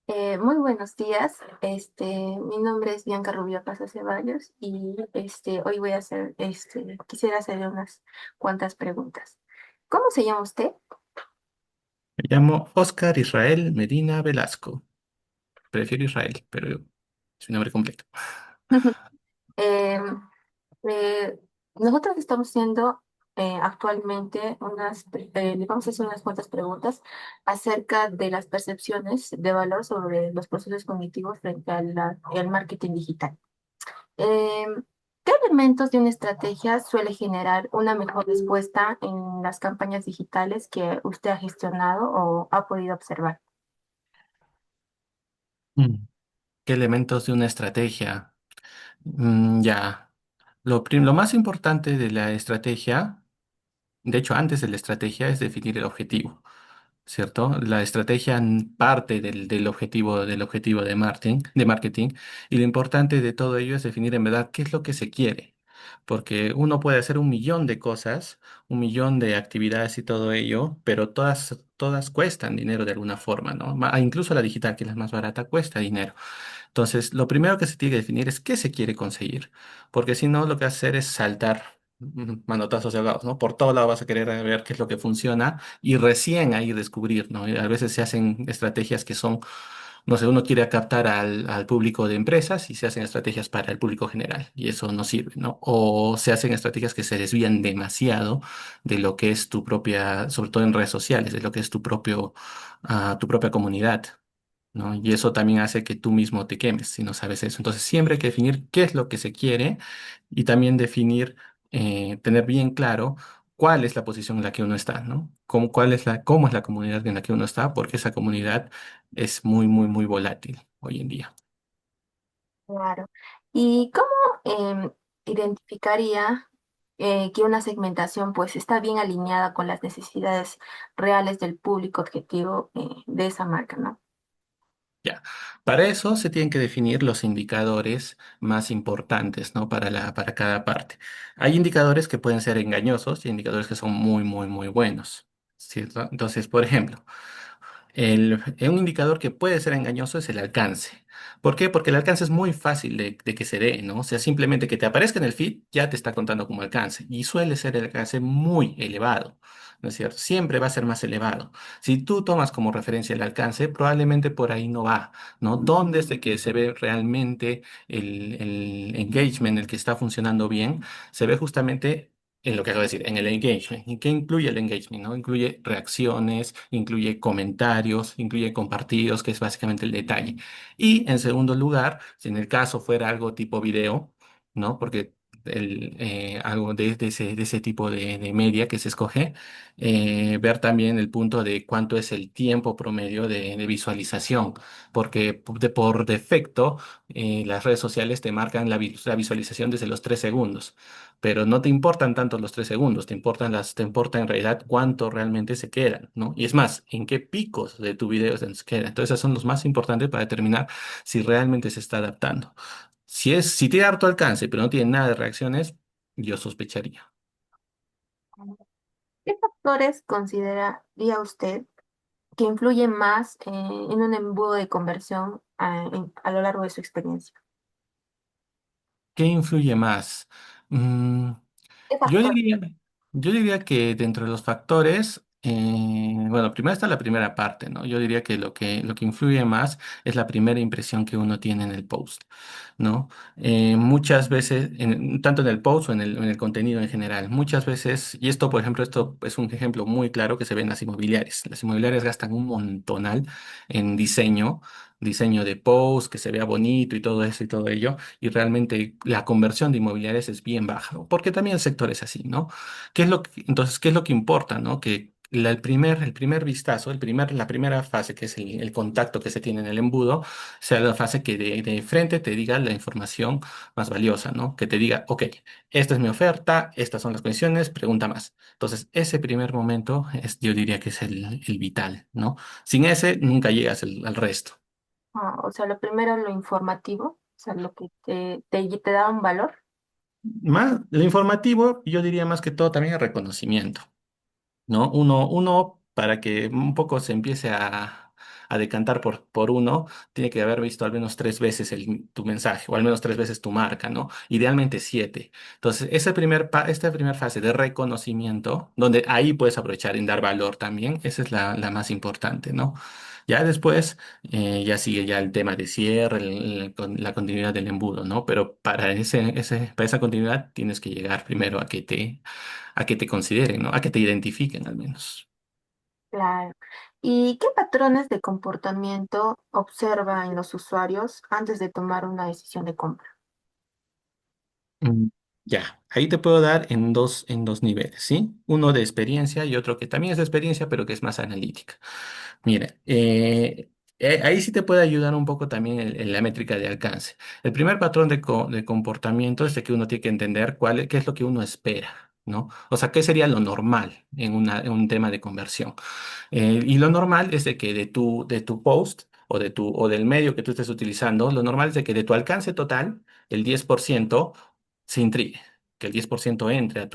Muy buenos días. Mi nombre es Bianca Rubio Paso Ceballos y hoy voy a quisiera hacerle unas cuantas preguntas. ¿Cómo se llama usted? Me llamo Oscar Israel Medina Velasco. Prefiero Israel, pero es mi nombre completo. Em, eh, Nosotros estamos haciendo actualmente le vamos a hacer unas cuantas preguntas acerca de las percepciones de valor sobre los procesos cognitivos frente al marketing digital. ¿Qué elementos de una estrategia suele generar una mejor respuesta en las campañas digitales que usted ha gestionado o ha podido observar? Mm. ¿Qué elementos de una estrategia? Ya. Lo más importante de la estrategia, de hecho, antes de la estrategia, es definir el objetivo. ¿Cierto? La estrategia parte del objetivo de marketing, y lo importante de todo ello es definir en verdad qué es lo que se quiere, porque uno puede hacer un millón de cosas, un millón de actividades y todo ello, pero todas cuestan dinero de alguna forma, ¿no? Incluso la digital, que es la más barata, cuesta dinero. Entonces, lo primero que se tiene que definir es qué se quiere conseguir, porque si no, lo que va a hacer es saltar manotazos de ahogados, ¿no? Por todo lado vas a querer ver qué es lo que funciona y recién ahí descubrir, ¿no? Y a veces se hacen estrategias que son, no sé, uno quiere captar al público de empresas y se hacen estrategias para el público general y eso no sirve, ¿no? O se hacen estrategias que se desvían demasiado de lo que es tu propia, sobre todo en redes sociales, de lo que es tu propia comunidad. ¿No? Y eso también hace que tú mismo te quemes si no sabes eso. Entonces, siempre hay que definir qué es lo que se quiere y también tener bien claro cuál es la posición en la que uno está, ¿no? Cómo es la comunidad en la que uno está, porque esa comunidad es muy, muy, muy volátil hoy en día. Claro. ¿Y cómo identificaría que una segmentación pues está bien alineada con las necesidades reales del público objetivo de esa marca, ¿no? Ya. Para eso se tienen que definir los indicadores más importantes, ¿no? Para cada parte. Hay indicadores que pueden ser engañosos y indicadores que son muy, muy, muy buenos, ¿cierto? Entonces, por ejemplo, un indicador que puede ser engañoso es el alcance. ¿Por qué? Porque el alcance es muy fácil de que se dé, ¿no? O sea, simplemente que te aparezca en el feed ya te está contando como alcance y suele ser el alcance muy elevado, ¿no es cierto? Siempre va a ser más elevado. Si tú tomas como referencia el alcance, probablemente por ahí no va, ¿no? ¿Dónde es de que se ve realmente el engagement, el que está funcionando bien? Se ve justamente en lo que acabo de decir, en el engagement. ¿Y qué incluye el engagement? ¿No? Incluye reacciones, incluye comentarios, incluye compartidos, que es básicamente el detalle. Y en segundo lugar, si en el caso fuera algo tipo video, ¿no? Porque algo de ese tipo de media que se escoge, ver también el punto de cuánto es el tiempo promedio de visualización, porque por defecto las redes sociales te marcan la visualización desde los 3 segundos, pero no te importan tanto los 3 segundos, te importa en realidad cuánto realmente se quedan, ¿no? Y es más, en qué picos de tu video se queda. Entonces, esos son los más importantes para determinar si realmente se está adaptando. Si tiene harto alcance, pero no tiene nada de reacciones, yo sospecharía. ¿Qué factores consideraría usted que influyen más en un embudo de conversión a lo largo de su experiencia? ¿Qué influye más? Mm, ¿Qué Yo factores? diría, yo diría que dentro de los factores, bueno, primero está la primera parte, ¿no? Yo diría que lo que influye más es la primera impresión que uno tiene en el post, ¿no? Muchas veces, tanto en el post o en el contenido en general, muchas veces, y esto, por ejemplo, esto es un ejemplo muy claro que se ve en las inmobiliarias. Las inmobiliarias gastan un montonal en diseño de post, que se vea bonito y todo eso y todo ello y realmente la conversión de inmobiliarias es bien baja, ¿no? Porque también el sector es así, ¿no? Entonces, ¿qué es lo que importa, ¿no? Que el primer vistazo, la primera fase, que es el contacto que se tiene en el embudo, sea la fase que de frente te diga la información más valiosa, ¿no? Que te diga, ok, esta es mi oferta, estas son las condiciones, pregunta más. Entonces, ese primer momento yo diría que es el vital, ¿no? Sin ese, nunca llegas al resto. O sea, lo primero, lo informativo, o sea, lo que te da un valor. Más, lo informativo, yo diría más que todo también el reconocimiento, ¿no? Uno para que un poco se empiece a decantar por uno, tiene que haber visto al menos 3 veces tu mensaje o al menos 3 veces tu marca, ¿no? Idealmente 7. Entonces, esta primera fase de reconocimiento, donde ahí puedes aprovechar en dar valor también, esa es la más importante, ¿no? Ya después, ya sigue ya el tema de cierre, la continuidad del embudo, ¿no? Pero para esa continuidad tienes que llegar primero a que te consideren, ¿no? A que te identifiquen al menos. Claro. ¿Y qué patrones de comportamiento observa en los usuarios antes de tomar una decisión de compra? Mm, Ya, ahí te puedo dar en dos niveles, ¿sí? Uno de experiencia y otro que también es de experiencia, pero que es más analítica. Mira, ahí sí te puede ayudar un poco también en la métrica de alcance. El primer patrón de comportamiento es de que uno tiene que entender qué es lo que uno espera, ¿no? O sea, qué sería lo normal en un tema de conversión. Y lo normal es de que de tu post o del medio que tú estés utilizando, lo normal es de que de tu alcance total, el 10% se intrigue, que el 10% entre a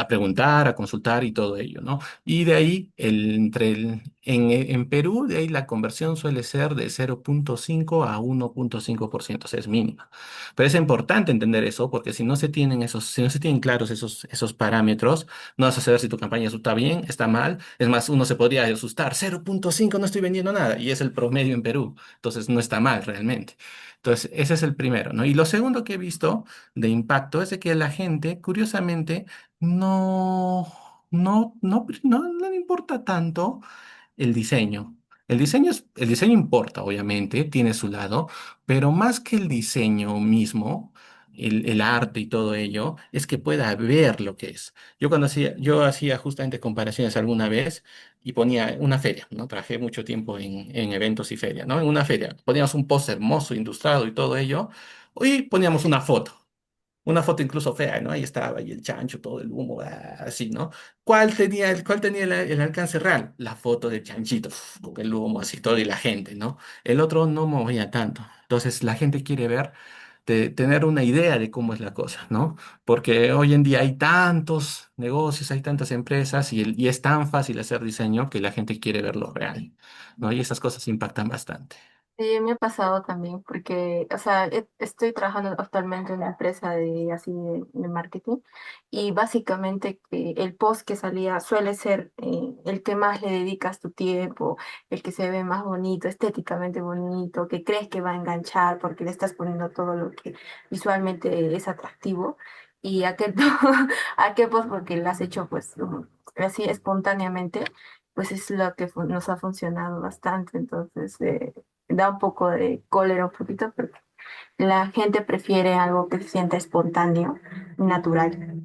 preguntar, a consultar y todo ello, ¿no? Y de ahí, en Perú, de ahí la conversión suele ser de 0,5 a 1,5%, o sea, es mínima. Pero es importante entender eso, porque si no se tienen claros esos parámetros, no vas a saber si tu campaña está bien, está mal. Es más, uno se podría asustar, 0,5 no estoy vendiendo nada, y es el promedio en Perú. Entonces, no está mal realmente. Entonces, ese es el primero, ¿no? Y lo segundo que he visto de impacto es de que la gente, curiosamente, no, no le importa tanto el diseño. El diseño importa, obviamente, tiene su lado, pero más que el diseño mismo, el arte y todo ello, es que pueda ver lo que es. Yo hacía justamente comparaciones alguna vez y ponía una feria, ¿no? Trabajé mucho tiempo en eventos y ferias, ¿no? En una feria poníamos un post hermoso, ilustrado y todo ello, y poníamos una foto incluso fea, ¿no? Ahí estaba, y el chancho, todo el humo, así, ¿no? Cuál tenía el alcance real? La foto del chanchito, con el humo así todo y la gente, ¿no? El otro no movía tanto. Entonces la gente quiere ver, tener una idea de cómo es la cosa, ¿no? Porque hoy en día hay tantos negocios, hay tantas empresas y es tan fácil hacer diseño que la gente quiere ver lo real, ¿no? Y esas cosas impactan bastante. Sí, me ha pasado también porque, o sea, estoy trabajando actualmente en una empresa de marketing y básicamente el post que salía suele ser el que más le dedicas tu tiempo, el que se ve más bonito, estéticamente bonito, que crees que va a enganchar porque le estás poniendo todo lo que visualmente es atractivo y aquel, aquel post porque lo has hecho pues así espontáneamente, pues es lo que nos ha funcionado bastante, entonces da un poco de cólera un poquito, porque la gente prefiere algo que se sienta espontáneo, natural.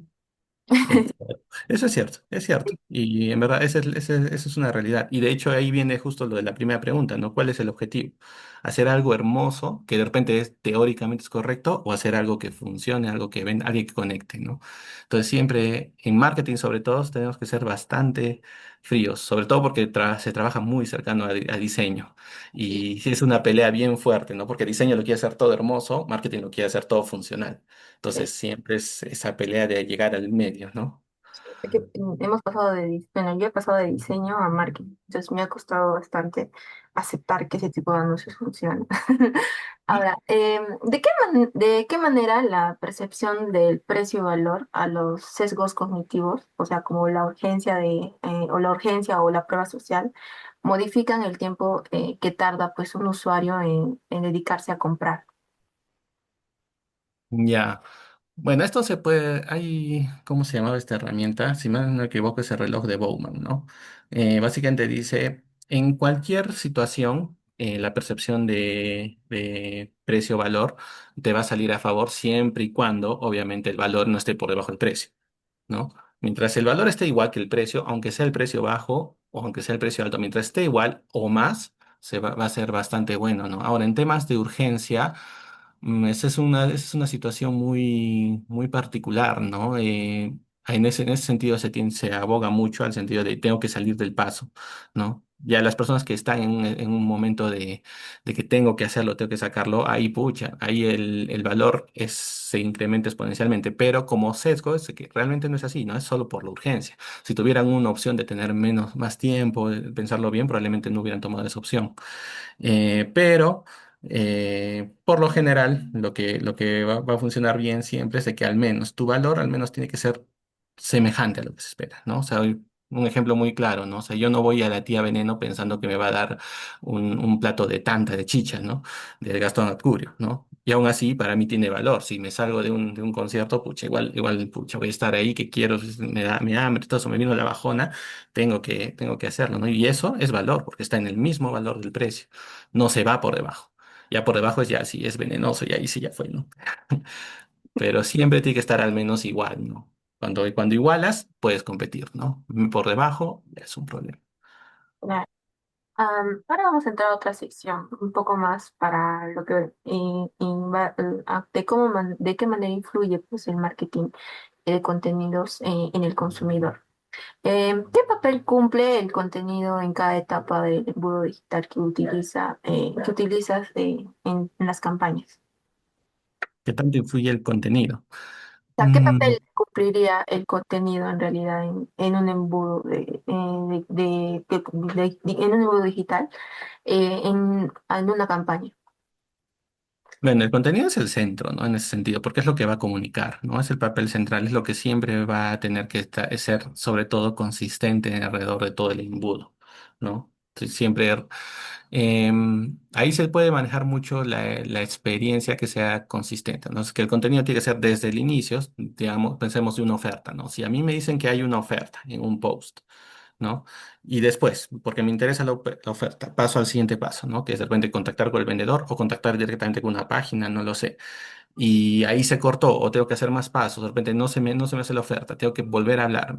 Exacto. Eso es cierto, es cierto. Y en verdad, esa es una realidad. Y de hecho ahí viene justo lo de la primera pregunta, ¿no? ¿Cuál es el objetivo? ¿Hacer algo hermoso que de repente teóricamente es correcto o hacer algo que funcione, algo que venda, alguien que conecte, ¿no? Entonces siempre en marketing sobre todo tenemos que ser bastante fríos, sobre todo porque se trabaja muy cercano a diseño. Sí, Y sí es una pelea bien fuerte, ¿no? Porque diseño lo quiere hacer todo hermoso, marketing lo quiere hacer todo funcional. sí. Entonces siempre es esa pelea de llegar al medio, ¿no? Es que hemos pasado bueno, yo he pasado de diseño a marketing, entonces me ha costado bastante aceptar que ese tipo de anuncios funcionan. Ahora, ¿de qué manera la percepción del precio-valor a los sesgos cognitivos, o sea, como la urgencia o la urgencia o la prueba social, modifican el tiempo que tarda pues un usuario en dedicarse a comprar? Ya. Bueno, esto se puede, ¿cómo se llamaba esta herramienta? Si mal no me equivoco, es el reloj de Bowman, ¿no? Básicamente dice, en cualquier situación, la percepción de precio-valor te va a salir a favor siempre y cuando, obviamente, el valor no esté por debajo del precio, ¿no? Mientras el valor esté igual que el precio, aunque sea el precio bajo o aunque sea el precio alto, mientras esté igual o más, va a ser bastante bueno, ¿no? Ahora, en temas de urgencia, esa es una situación muy, muy particular, ¿no? En ese sentido se aboga mucho al sentido de tengo que salir del paso, ¿no? Ya las personas que están en un momento de que tengo que hacerlo, tengo que sacarlo, ahí pucha, ahí el valor se incrementa exponencialmente, pero como sesgo es que realmente no es así, no es solo por la urgencia. Si tuvieran una opción de tener más tiempo, de pensarlo bien, probablemente no hubieran tomado esa opción. Pero por lo general, lo que va a funcionar bien siempre es de que al menos tu valor al menos tiene que ser semejante a lo que se espera, ¿no? O sea, un ejemplo muy claro, ¿no? O sea, yo no voy a la tía Veneno pensando que me va a dar un plato de tanta, de chicha, ¿no? De Gastón Acurio, ¿no? Y aún así, para mí tiene valor. Si me salgo de un concierto, pucha, igual, pucha, voy a estar ahí, que quiero, me da hambre, todo eso, me vino la bajona, tengo que hacerlo, ¿no? Y eso es valor, porque está en el mismo valor del precio, no se va por debajo. Ya por debajo es ya sí es venenoso y ahí sí ya fue, ¿no? Pero siempre tiene que estar al menos igual, ¿no? Cuando igualas, puedes competir, ¿no? Por debajo ya es un problema. Claro. Ahora vamos a entrar a otra sección, un poco más para lo que de de qué manera influye pues el marketing de contenidos en el consumidor. ¿Qué papel cumple el contenido en cada etapa del embudo digital que utilizas en las campañas? ¿Qué tanto influye el contenido? O sea, ¿qué Mm, papel cumpliría el contenido en realidad en un embudo en un embudo digital en una campaña? Bueno, el contenido es el centro, ¿no? En ese sentido, porque es lo que va a comunicar, ¿no? Es el papel central, es lo que siempre va a tener que ser, sobre todo, consistente alrededor de todo el embudo, ¿no? Entonces, siempre, ahí se puede manejar mucho la experiencia que sea consistente, ¿no? Es que el contenido tiene que ser desde el inicio, digamos, pensemos de una oferta, ¿no? Si a mí me dicen que hay una oferta en un post, ¿no? Y después, porque me interesa la oferta, paso al siguiente paso, ¿no? Que es de repente contactar con el vendedor o contactar directamente con una página, no lo sé. Y ahí se cortó o tengo que hacer más pasos, de repente no se me hace la oferta, tengo que volver a hablar,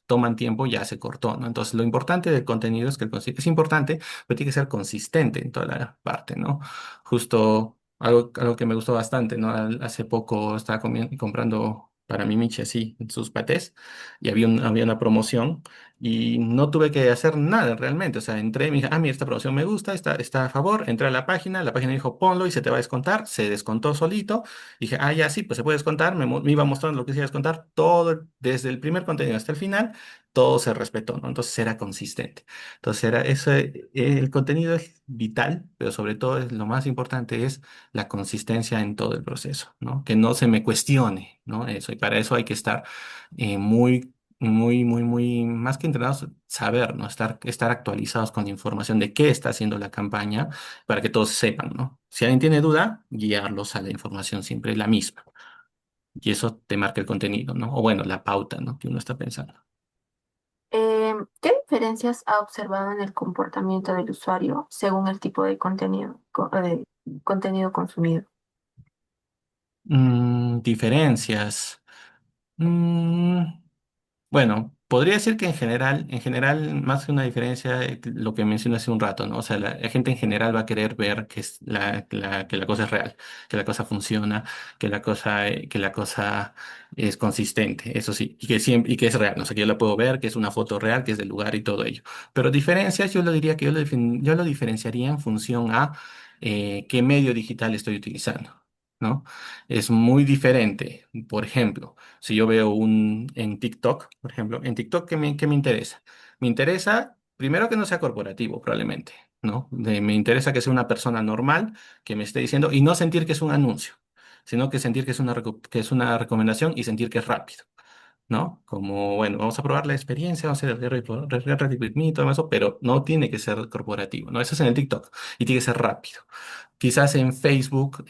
toman tiempo, ya se cortó, ¿no? Entonces, lo importante del contenido es que es importante, pero tiene que ser consistente en toda la parte, ¿no? Justo algo que me gustó bastante, ¿no? Hace poco estaba comprando para mi Michi así sus patés y había una promoción y no tuve que hacer nada realmente. O sea, entré y me dije, mira, esta promoción me gusta, está a favor. Entré a la página dijo, ponlo y se te va a descontar. Se descontó solito. Dije, ya sí, pues se puede descontar. Me iba mostrando lo que se iba a descontar. Todo, desde el primer contenido hasta el final, todo se respetó, ¿no? Entonces era consistente. Entonces era eso, el contenido es vital, pero sobre todo lo más importante es la consistencia en todo el proceso, ¿no? Que no se me cuestione, ¿no? Eso, y para eso hay que estar muy, más que entrenados, saber, ¿no? Estar actualizados con la información de qué está haciendo la campaña para que todos sepan, ¿no? Si alguien tiene duda, guiarlos a la información siempre la misma. Y eso te marca el contenido, ¿no? O bueno, la pauta, ¿no? Que uno está pensando. ¿Qué diferencias ha observado en el comportamiento del usuario según el tipo de contenido consumido? Diferencias. Mm, Bueno, podría decir que en general, más que una diferencia, lo que mencioné hace un rato, ¿no? O sea, la gente en general va a querer ver que la cosa es real, que la cosa funciona, que la cosa es consistente, eso sí, y que es real, ¿no? O sea, que yo la puedo ver, que es una foto real, que es del lugar y todo ello. Pero diferencias, yo lo diría que yo lo diferenciaría en función a qué medio digital estoy utilizando, ¿no? Es muy diferente. Por ejemplo, si yo veo en TikTok, por ejemplo, en TikTok, ¿qué me interesa? Me interesa, primero, que no sea corporativo, probablemente, ¿no? Me interesa que sea una persona normal que me esté diciendo y no sentir que es un anuncio, sino que sentir que es una recomendación y sentir que es rápido, ¿no? Como, bueno, vamos a probar la experiencia, vamos a hacer el Reddit with me, todo eso, pero no tiene que ser corporativo, ¿no? Eso es en el TikTok y tiene que ser rápido. Quizás en Facebook,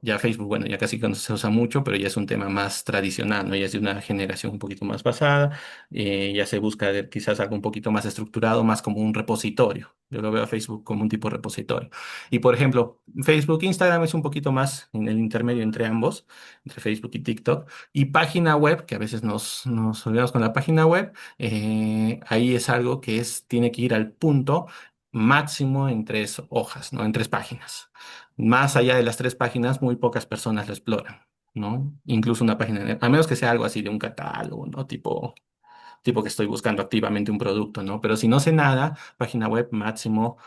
ya Facebook, bueno, ya casi que no se usa mucho, pero ya es un tema más tradicional, ¿no? Ya es de una generación un poquito más pasada, ya se busca quizás algo un poquito más estructurado, más como un repositorio. Yo lo veo a Facebook como un tipo de repositorio. Y por ejemplo, Facebook, Instagram es un poquito más en el intermedio entre ambos, entre Facebook y TikTok. Y página web, que a veces nos olvidamos con la página web, ahí es algo que tiene que ir al punto máximo en 3 hojas, ¿no? En 3 páginas. Más allá de las 3 páginas, muy pocas personas lo exploran, ¿no? Incluso una página, a menos que sea algo así de un catálogo, ¿no? Tipo. tipo que estoy buscando activamente un producto, ¿no? Pero si no sé nada, página web máximo,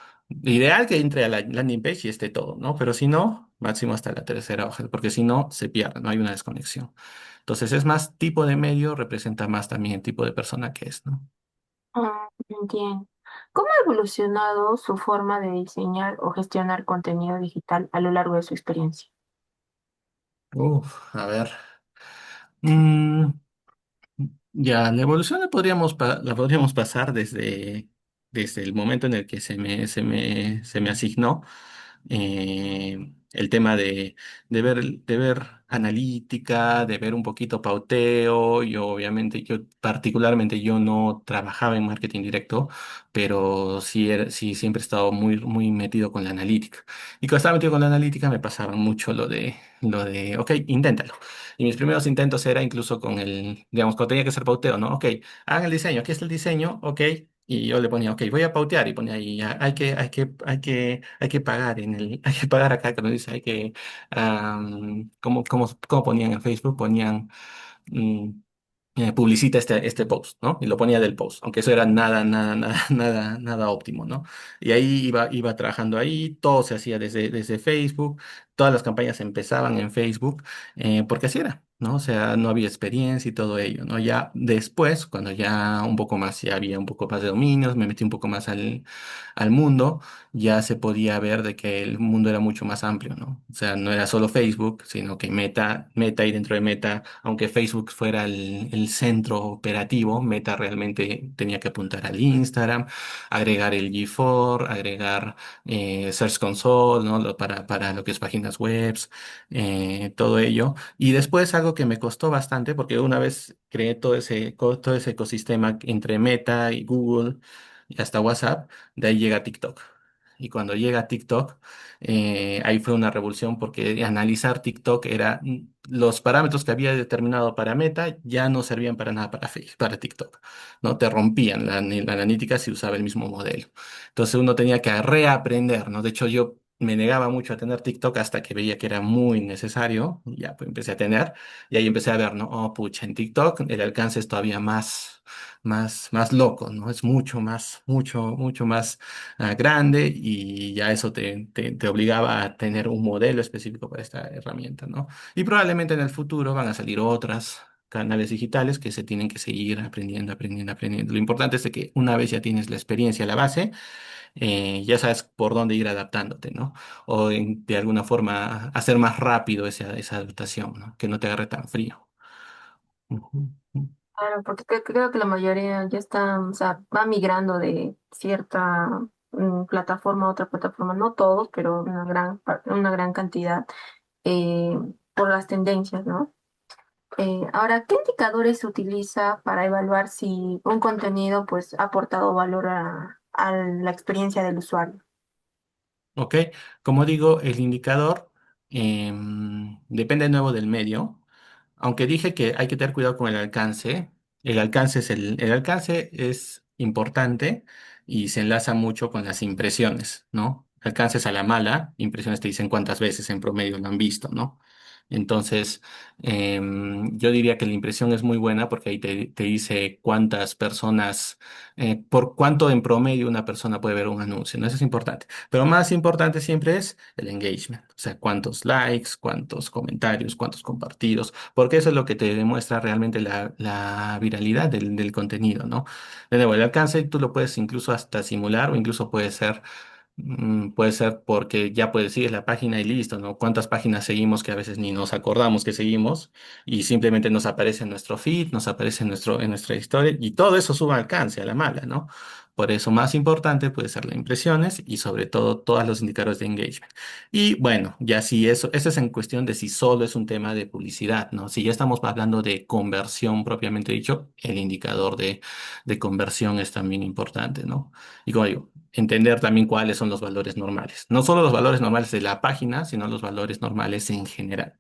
ideal que entre a la landing page y esté todo, ¿no? Pero si no, máximo hasta la tercera hoja, porque si no, se pierde, no hay una desconexión. Entonces es más tipo de medio, representa más también el tipo de persona que es, ¿no? Entiendo. ¿Cómo ha evolucionado su forma de diseñar o gestionar contenido digital a lo largo de su experiencia? A ver. Mm, ya, la evolución la podríamos pasar desde el momento en el que se me asignó el tema de ver analítica, de ver un poquito pauteo. Yo obviamente, yo particularmente yo no trabajaba en marketing directo, pero sí, sí siempre he estado muy metido con la analítica. Y cuando estaba metido con la analítica me pasaba mucho ok, inténtalo. Y mis primeros intentos era incluso con digamos, cuando tenía que hacer pauteo, ¿no? Ok, hagan el diseño, aquí está el diseño, ok. Y yo le ponía, ok, voy a pautear y ponía ahí, "Ah, hay que pagar hay que pagar acá", cuando dice, ¿cómo ponían en Facebook? Ponían, mm, publicita este post, ¿no? Y lo ponía del post, aunque eso era nada óptimo, ¿no? Y ahí iba trabajando ahí, todo se hacía desde Facebook, todas las campañas empezaban en Facebook, porque así era, ¿no? O sea, no había experiencia y todo ello, ¿no? Ya después, cuando ya un poco más, ya había un poco más de dominios, me metí un poco más al mundo, ya se podía ver de que el mundo era mucho más amplio, ¿no? O sea, no era solo Facebook, sino que Meta y dentro de Meta, aunque Facebook fuera el centro operativo, Meta realmente tenía que apuntar al Instagram, agregar el G4, agregar Search Console, ¿no? Para lo que es páginas web, todo ello. Y después algo que me costó bastante, porque una vez creé todo ese ecosistema entre Meta y Google y hasta WhatsApp, de ahí llega TikTok. Y cuando llega TikTok, ahí fue una revolución porque analizar TikTok era los parámetros que había determinado para Meta ya no servían para nada para Facebook, para TikTok, ¿no? Te rompían la analítica si usaba el mismo modelo. Entonces uno tenía que reaprender, ¿no? De hecho, yo me negaba mucho a tener TikTok hasta que veía que era muy necesario. Y ya pues empecé a tener y ahí empecé a ver, ¿no? Oh, pucha, en TikTok el alcance es todavía más loco, ¿no? Es mucho más grande y ya eso te obligaba a tener un modelo específico para esta herramienta, ¿no? Y probablemente en el futuro van a salir otras canales digitales que se tienen que seguir aprendiendo. Lo importante es de que una vez ya tienes la experiencia, la base, ya sabes por dónde ir adaptándote, ¿no? O de alguna forma hacer más rápido esa adaptación, ¿no? Que no te agarre tan frío. Ujú, ujú. Claro, porque creo que la mayoría ya está, o sea, va migrando de cierta plataforma a otra plataforma, no todos, pero una gran cantidad eh, por las tendencias, ¿no? Ahora, ¿qué indicadores se utiliza para evaluar si un contenido pues ha aportado valor a la experiencia del usuario? Ok, como digo, el indicador depende de nuevo del medio. Aunque dije que hay que tener cuidado con el alcance, el alcance es importante y se enlaza mucho con las impresiones, ¿no? Alcances a la mala, impresiones te dicen cuántas veces en promedio lo han visto, ¿no? Entonces, yo diría que la impresión es muy buena porque ahí te dice cuántas personas, por cuánto en promedio una persona puede ver un anuncio, ¿no? Eso es importante. Pero más importante siempre es el engagement, o sea, cuántos likes, cuántos comentarios, cuántos compartidos, porque eso es lo que te demuestra realmente la viralidad del contenido, ¿no? De nuevo, el alcance tú lo puedes incluso hasta simular o incluso puede ser porque ya puedes seguir la página y listo, ¿no? ¿Cuántas páginas seguimos que a veces ni nos acordamos que seguimos y simplemente nos aparece en nuestro feed, nos aparece en nuestra historia y todo eso sube alcance a la mala, ¿no? Por eso más importante puede ser las impresiones y sobre todo todos los indicadores de engagement. Y bueno, ya si eso es en cuestión de si solo es un tema de publicidad, ¿no? Si ya estamos hablando de conversión propiamente dicho, el indicador de conversión es también importante, ¿no? Y como digo, entender también cuáles son los valores normales. No solo los valores normales de la página, sino los valores normales en general.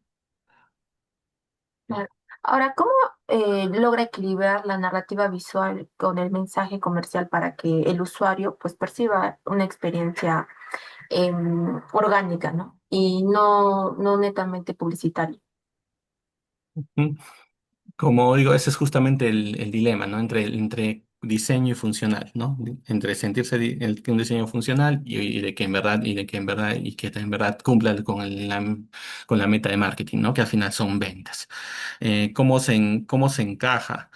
Claro. Ahora, ¿cómo logra equilibrar la narrativa visual con el mensaje comercial para que el usuario pues perciba una experiencia orgánica, ¿no? Y no netamente publicitaria? Ujú. Como digo, ese es justamente el dilema, ¿no? Entre diseño y funcional, ¿no? Entre sentirse un diseño funcional y de que en verdad, y que en verdad cumpla con la meta de marketing, ¿no? Que al final son ventas. ¿Cómo se encaja?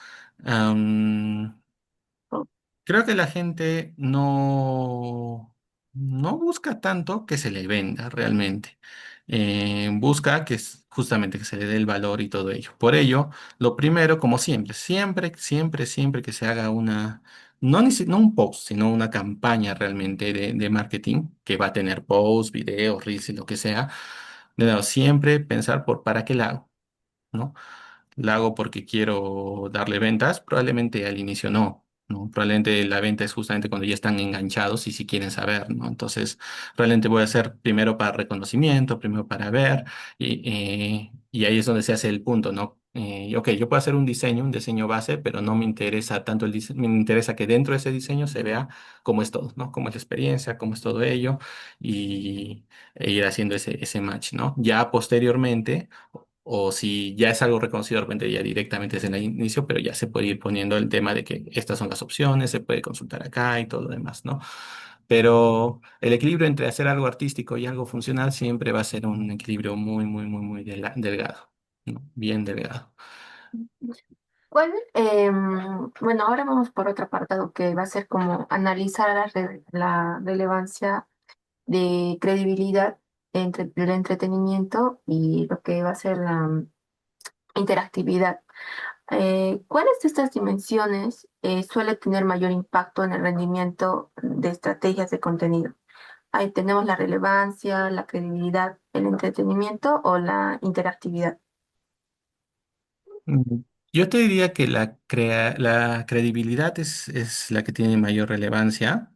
Creo que la gente no busca tanto que se le venda realmente. Busca justamente que se le dé el valor y todo ello. Por ello, lo primero, como siempre que se haga no un post, sino una campaña realmente de marketing que va a tener posts, videos, reels y lo que sea, de nuevo, siempre pensar por para qué la hago, ¿no? La hago porque quiero darle ventas, probablemente al inicio no, ¿no? Probablemente la venta es justamente cuando ya están enganchados y si quieren saber, ¿no? Entonces, probablemente voy a hacer primero para reconocimiento, primero para ver, y ahí es donde se hace el punto, ¿no? Ok, yo puedo hacer un diseño base, pero no me interesa tanto el diseño, me interesa que dentro de ese diseño se vea cómo es todo, ¿no? Cómo es la experiencia, cómo es todo ello, y e ir haciendo ese match, ¿no? Ya posteriormente o si ya es algo reconocido de repente ya directamente desde el inicio, pero ya se puede ir poniendo el tema de que estas son las opciones, se puede consultar acá y todo lo demás, ¿no? Pero el equilibrio entre hacer algo artístico y algo funcional siempre va a ser un equilibrio muy delgado, ¿no? Bien delgado. Bueno, ahora vamos por otro apartado que va a ser como analizar la relevancia de credibilidad entre el entretenimiento y lo que va a ser la interactividad. ¿Cuáles de estas dimensiones suele tener mayor impacto en el rendimiento de estrategias de contenido? Ahí tenemos la relevancia, la credibilidad, el entretenimiento o la interactividad. Mm. Yo te diría que la credibilidad es la que tiene mayor relevancia,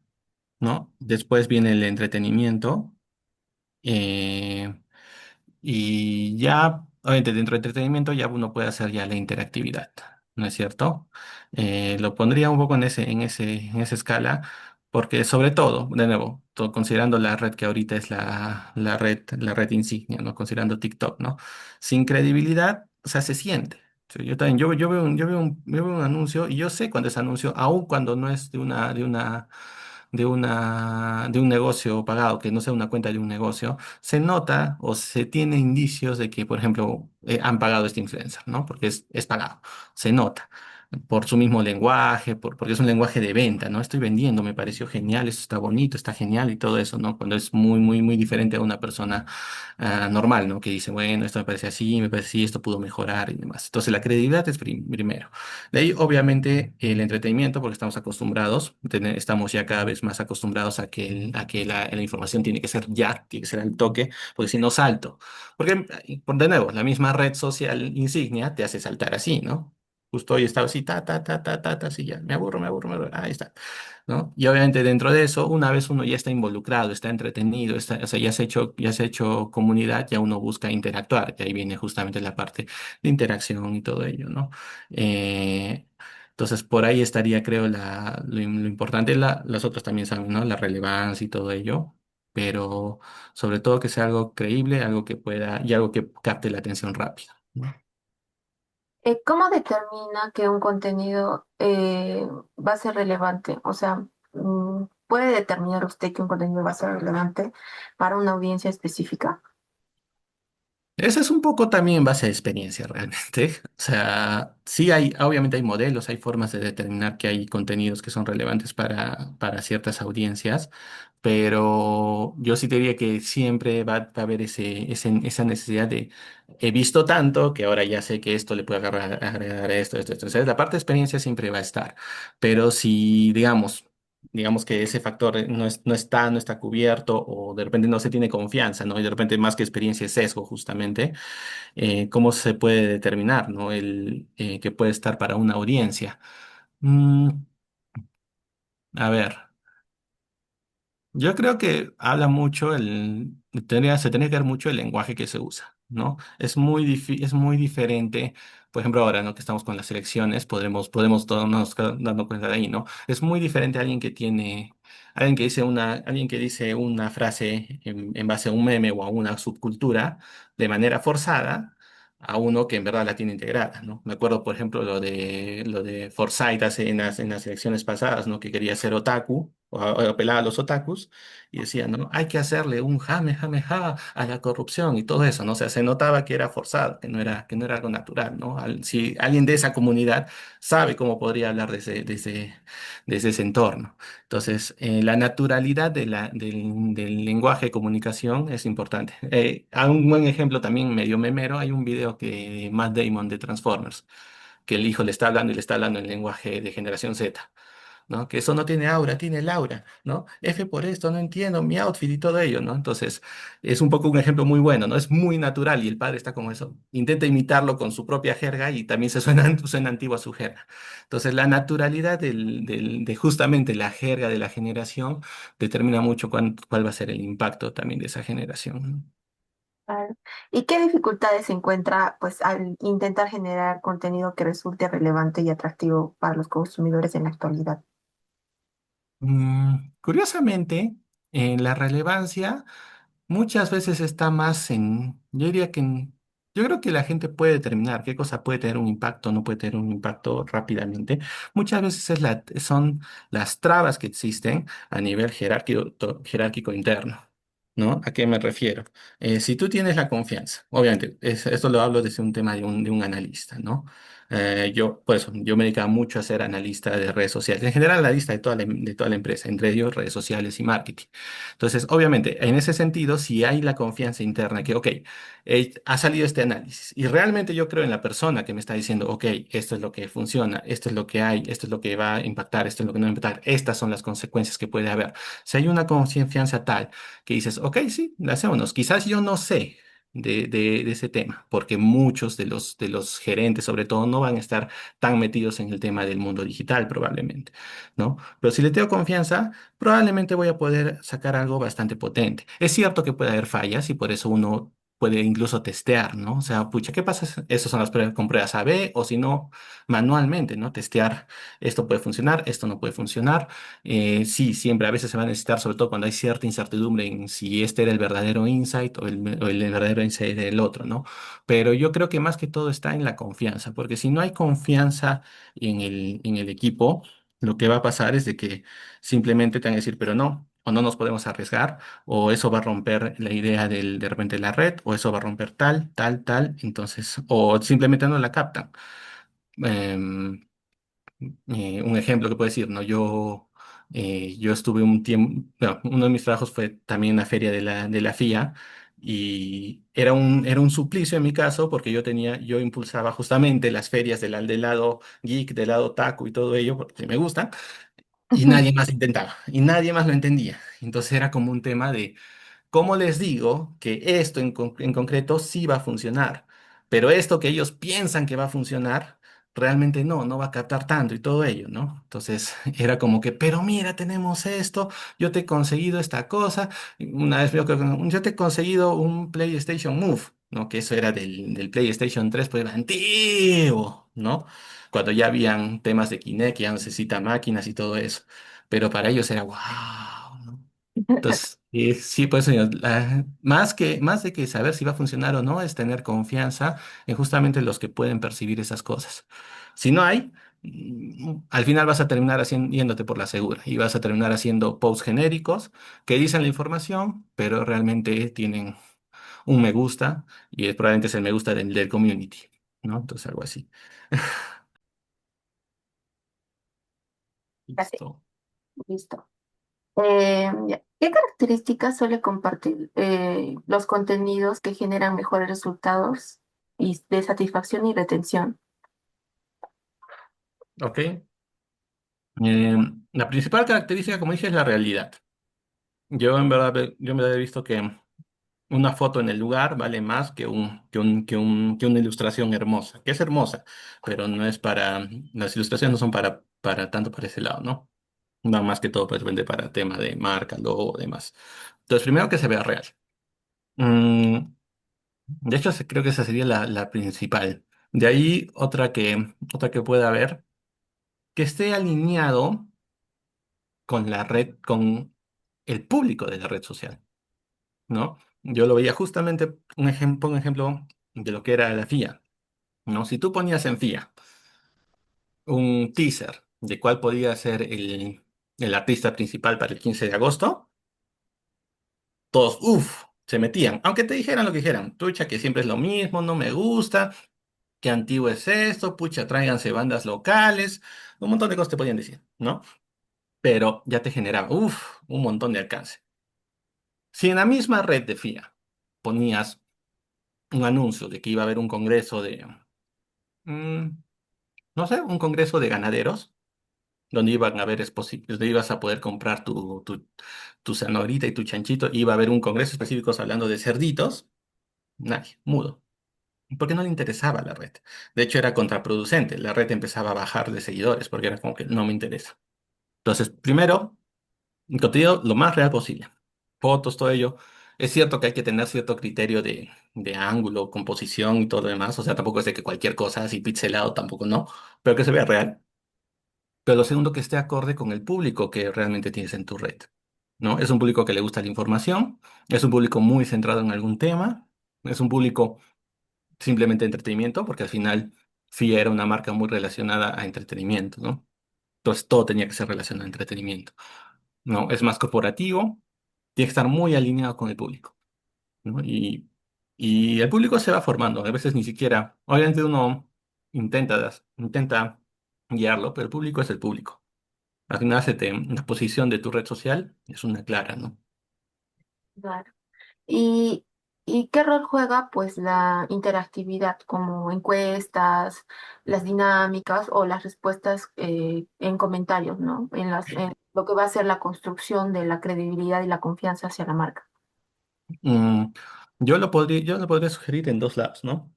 ¿no? Después viene el entretenimiento. eh, Y ya, obviamente, dentro de entretenimiento ya uno puede hacer ya la interactividad, ¿no es cierto? Lo pondría un poco en esa escala, porque sobre todo, de nuevo, considerando la red que ahorita es la red insignia, ¿no? Considerando TikTok, ¿no? Sin credibilidad, o sea, se siente. Sí, yo también, yo veo un anuncio y yo sé cuando es anuncio, aun cuando no es de un negocio pagado, que no sea una cuenta de un negocio se nota o se tiene indicios de que, por ejemplo, han pagado este influencer, ¿no? Porque es pagado. Se nota por su mismo lenguaje, porque es un lenguaje de venta, ¿no? Estoy vendiendo, me pareció genial, esto está bonito, está genial y todo eso, ¿no? Cuando es muy diferente a una persona normal, ¿no? Que dice, bueno, esto me parece así, me parece así, esto pudo mejorar y demás. Entonces, la credibilidad es primero. De ahí, obviamente, el entretenimiento, porque estamos acostumbrados, estamos ya cada vez más acostumbrados a que la información tiene que ser ya, tiene que ser al toque, porque si no salto. Porque, de nuevo, la misma red social insignia te hace saltar así, ¿no? Justo hoy estaba así, así ya, me aburro, ahí está, ¿no? Y obviamente dentro de eso, una vez uno ya está involucrado, está entretenido, o sea, ya se ha hecho comunidad, ya uno busca interactuar, y ahí viene justamente la parte de interacción y todo ello, ¿no? Eh, entonces, por ahí estaría, creo, lo importante. Las otras también saben, ¿no? La relevancia y todo ello, pero sobre todo que sea algo creíble, algo que pueda, y algo que capte la atención rápida, ¿no? ¿Cómo determina que un contenido va a ser relevante? O sea, ¿puede determinar usted que un contenido va a ser relevante para una audiencia específica? Ese es un poco también en base a experiencia realmente. O sea, obviamente hay modelos, hay formas de determinar que hay contenidos que son relevantes para ciertas audiencias, pero yo sí te diría que siempre va a haber esa necesidad de, he visto tanto que ahora ya sé que esto le puede agregar esto. O sea, la parte de experiencia siempre va a estar, pero si, digamos que ese factor no está cubierto o de repente no se tiene confianza, ¿no? Y de repente más que experiencia es sesgo, justamente, ¿cómo se puede determinar, ¿no? Que puede estar para una audiencia. Mm, a ver. Yo creo que habla mucho se tiene que ver mucho el lenguaje que se usa, ¿no? Es muy diferente, por ejemplo, ahora, ¿no? Que estamos con las elecciones, podemos todos nos dando cuenta de ahí, ¿no? Es muy diferente a alguien que dice una frase en base a un meme o a una subcultura de manera forzada a uno que en verdad la tiene integrada, ¿no? Me acuerdo, por ejemplo, lo de Forsyth hace en las elecciones pasadas, ¿no? Que quería ser otaku, o apelar a los otakus, y decía, ¿no? Hay que hacerle un jame, jame, ja a la corrupción y todo eso, ¿no? O sea, se notaba que era forzado, que no era algo natural, ¿no? Si alguien de esa comunidad sabe cómo podría hablar desde ese entorno. Entonces, la naturalidad del lenguaje de comunicación es importante. A un buen ejemplo también medio memero, hay un video que Matt Damon de Transformers, que el hijo le está hablando y le está hablando en lenguaje de generación Z. ¿No? Que eso no tiene aura, tiene Laura, ¿no? F por esto, no entiendo mi outfit y todo ello, ¿no? Entonces, es un poco un ejemplo muy bueno, ¿no? Es muy natural y el padre está como eso, intenta imitarlo con su propia jerga y también suena antiguo a su jerga. Entonces, la naturalidad de justamente la jerga de la generación determina mucho cuál va a ser el impacto también de esa generación, ¿no? Claro. ¿Y qué dificultades se encuentra pues al intentar generar contenido que resulte relevante y atractivo para los consumidores en la actualidad? Curiosamente, la relevancia muchas veces está más yo diría yo creo que la gente puede determinar qué cosa puede tener un impacto, no puede tener un impacto rápidamente. Muchas veces son las trabas que existen a nivel jerárquico interno, ¿no? ¿A qué me refiero? Si tú tienes la confianza, obviamente, esto lo hablo desde un tema de un analista, ¿no? Yo me dedicaba mucho a ser analista de redes sociales, en general analista de toda la empresa, entre ellos redes sociales y marketing. Entonces, obviamente, en ese sentido, si hay la confianza interna que, ok, ha salido este análisis y realmente yo creo en la persona que me está diciendo, ok, esto es lo que funciona, esto es lo que hay, esto es lo que va a impactar, esto es lo que no va a impactar, estas son las consecuencias que puede haber. Si hay una confianza tal que dices, ok, sí, la hacemos. Quizás yo no sé de ese tema, porque muchos de los gerentes, sobre todo, no van a estar tan metidos en el tema del mundo digital, probablemente, ¿no? Pero si le tengo confianza, probablemente voy a poder sacar algo bastante potente. Es cierto que puede haber fallas y por eso uno puede incluso testear, ¿no? O sea, pucha, ¿qué pasa? Esas son las pruebas con pruebas A/B o si no, manualmente, ¿no? Testear, esto puede funcionar, esto no puede funcionar. Sí, siempre a veces se va a necesitar, sobre todo cuando hay cierta incertidumbre en si este era el verdadero insight o el verdadero insight del otro, ¿no? Pero yo creo que más que todo está en la confianza, porque si no hay confianza en el equipo, lo que va a pasar es de que simplemente te van a decir, pero no, o no nos podemos arriesgar, o eso va a romper la idea de repente la red, o eso va a romper tal, tal, tal, entonces, o simplemente no la captan. Em, un ejemplo que puedo decir, ¿no? Yo estuve un tiempo, bueno, uno de mis trabajos fue también en la feria de la FIA y era un suplicio en mi caso porque yo impulsaba justamente las ferias del lado geek, del lado taco y todo ello, porque me gusta, y nadie más intentaba, y nadie más lo entendía. Entonces era como un tema de ¿cómo les digo que esto en concreto sí va a funcionar? Pero esto que ellos piensan que va a funcionar, realmente no va a captar tanto y todo ello, ¿no? Entonces era como que, pero mira, tenemos esto, yo te he conseguido esta cosa, y una vez veo que yo te he conseguido un PlayStation Move, ¿no? Que eso era del PlayStation 3, pues era antiguo, ¿no? Cuando ya habían temas de Kinect, ya no necesita máquinas y todo eso. Pero para ellos era wow, ¿no? Entonces, sí, pues señor, más de que saber si va a funcionar o no, es tener confianza en justamente los que pueden percibir esas cosas. Si no hay, al final vas a terminar yéndote por la segura y vas a terminar haciendo posts genéricos que dicen la información, pero realmente tienen un me gusta y probablemente es el me gusta del community, ¿no? Entonces, algo así. Así, Listo. listo. Ya. ¿Qué características suele compartir los contenidos que generan mejores resultados y de satisfacción y retención? Ok. La principal característica, como dije, es la realidad. Yo en verdad he visto que una foto en el lugar vale más que una ilustración hermosa, que es hermosa, pero no es las ilustraciones no son para tanto para ese lado, ¿no? Va más que todo pues, vende para tema de marca, logo, demás. Entonces, primero que se vea real. Mm, de hecho, creo que esa sería la principal. De ahí otra que pueda haber, que esté alineado con la red, con el público de la red social, ¿no? Yo lo veía justamente, un ejemplo, de lo que era la FIA, ¿no? Si tú ponías en FIA un teaser de cuál podía ser el artista principal para el 15 de agosto, todos, uff, se metían, aunque te dijeran lo que dijeran, pucha, que siempre es lo mismo, no me gusta, qué antiguo es esto, pucha, tráiganse bandas locales, un montón de cosas te podían decir, ¿no? Pero ya te generaba, uff, un montón de alcance. Si en la misma red de FIA ponías un anuncio de que iba a haber un congreso de, mm, no sé, un congreso de ganaderos, donde iban a haber donde ibas a poder comprar tu zanahorita y tu chanchito, iba a haber un congreso específico hablando de cerditos, nadie, mudo. Porque no le interesaba a la red. De hecho, era contraproducente. La red empezaba a bajar de seguidores porque era como que no me interesa. Entonces, primero, el contenido lo más real posible. Fotos, todo ello. Es cierto que hay que tener cierto criterio de ángulo, composición y todo lo demás. O sea, tampoco es de que cualquier cosa así pixelado, tampoco no. Pero que se vea real. Pero lo segundo, que esté acorde con el público que realmente tienes en tu red. ¿No? Es un público que le gusta la información. Es un público muy centrado en algún tema. Es un público simplemente entretenimiento, porque al final FIA era una marca muy relacionada a entretenimiento, ¿no? Entonces todo tenía que ser relacionado a entretenimiento, ¿no? Es más corporativo, tiene que estar muy alineado con el público, ¿no? Y el público se va formando, a veces ni siquiera, obviamente uno intenta guiarlo, pero el público es el público. Al final la posición de tu red social es una clara, ¿no? Claro. ¿Y, y qué rol juega pues la interactividad como encuestas, las dinámicas o las respuestas en comentarios, ¿no? En lo que va a ser la construcción de la credibilidad y la confianza hacia la marca. Mm, yo lo podría sugerir en dos lados, ¿no?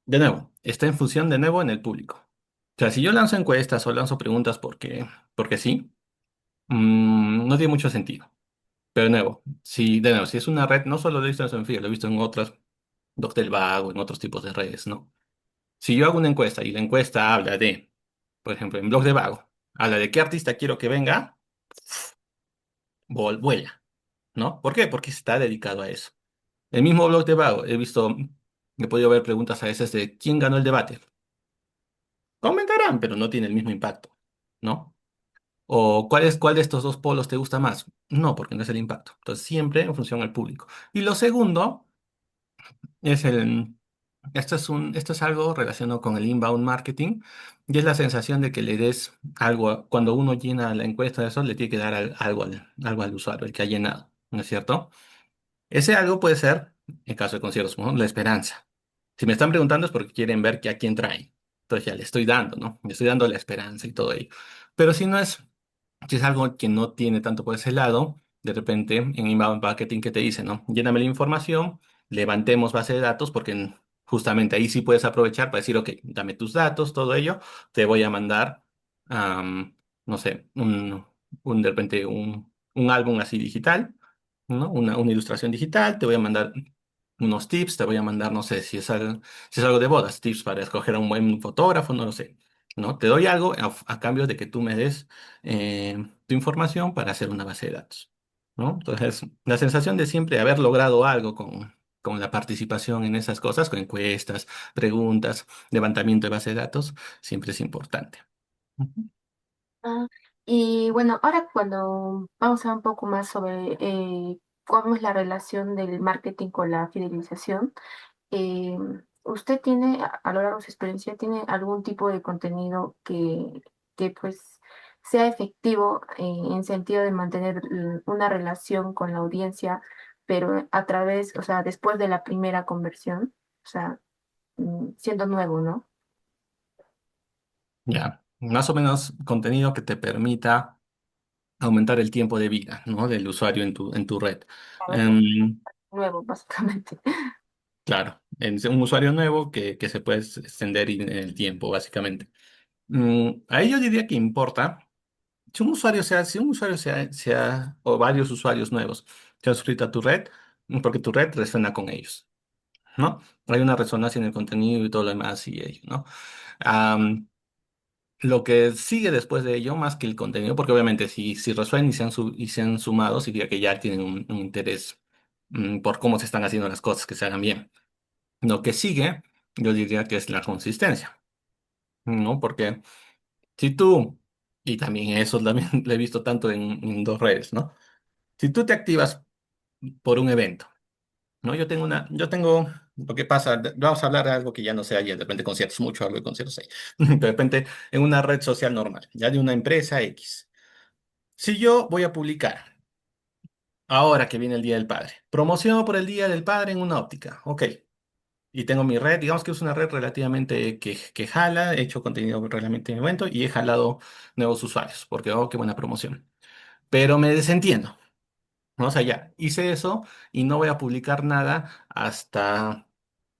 De nuevo, está en función de nuevo en el público. O sea, si yo lanzo encuestas o lanzo preguntas porque sí, no tiene mucho sentido. Pero de nuevo, si es una red, no solo lo he visto en Senfía, lo he visto en otras, Doc del Vago, en otros tipos de redes, ¿no? Si yo hago una encuesta y la encuesta habla de, por ejemplo, en Blog de Vago, habla de qué artista quiero que venga, vuela, ¿no? ¿Por qué? Porque está dedicado a eso. El mismo Blog de Vago, he podido ver preguntas a veces de quién ganó el debate. Comentarán, pero no tiene el mismo impacto, ¿no? O cuál de estos dos polos te gusta más? No, porque no es el impacto. Entonces, siempre en función al público. Y lo segundo es esto es algo relacionado con el inbound marketing y es la sensación de que le des algo, cuando uno llena la encuesta de eso, le tiene que dar algo al usuario, el que ha llenado, ¿no es cierto? Ese algo puede ser, en caso de conciertos, ¿no? La esperanza. Si me están preguntando es porque quieren ver que a quién traen. Entonces ya le estoy dando, ¿no? Le estoy dando la esperanza y todo ello. Pero si es algo que no tiene tanto por ese lado, de repente en inbound marketing que te dice, ¿no? Lléname la información, levantemos base de datos, porque justamente ahí sí puedes aprovechar para decir, ok, dame tus datos, todo ello, te voy a mandar, no sé, de repente un álbum así digital, ¿no? Una ilustración digital, te voy a mandar unos tips, te voy a mandar, no sé, si es algo de bodas, tips para escoger a un buen fotógrafo, no lo sé, ¿no? Te doy algo a cambio de que tú me des tu información para hacer una base de datos, ¿no? Entonces, la sensación de siempre haber logrado algo con la participación en esas cosas, con encuestas, preguntas, levantamiento de base de datos, siempre es importante. Ujú. Ah, y bueno, ahora cuando vamos a ver un poco más sobre cómo es la relación del marketing con la fidelización, eh, ¿usted tiene, a lo largo de su experiencia, tiene algún tipo de contenido que pues sea efectivo en sentido de mantener una relación con la audiencia, pero a través, o sea, después de la primera conversión, o sea, siendo nuevo, ¿no? Ya, más o menos contenido que te permita aumentar el tiempo de vida, ¿no? Del usuario en tu red. Claro, es Em, nuevo, básicamente. claro, es un usuario nuevo que se puede extender en el tiempo, básicamente. Ahí yo diría que importa, si un usuario o varios usuarios nuevos se han suscrito a tu red, porque tu red resuena con ellos, ¿no? Hay una resonancia en el contenido y todo lo demás y ello, ¿no? Am, lo que sigue después de ello, más que el contenido, porque obviamente si resuenan y se han sumado, significa que ya tienen un interés por cómo se están haciendo las cosas, que se hagan bien. Lo que sigue, yo diría que es la consistencia, ¿no? Porque si tú, y también eso también lo he visto tanto en dos redes, ¿no? Si tú te activas por un evento, ¿no? Yo tengo, lo que pasa, vamos a hablar de algo que ya no sea ya, de repente conciertos, mucho algo de conciertos ahí. De repente en una red social normal, ya de una empresa X. Si yo voy a publicar, ahora que viene el Día del Padre, promociono por el Día del Padre en una óptica, ok. Y tengo mi red, digamos que es una red relativamente que jala, he hecho contenido relativamente en evento y he jalado nuevos usuarios, porque, oh, qué buena promoción. Pero me desentiendo, ¿no? O sea, ya, hice eso y no voy a publicar nada hasta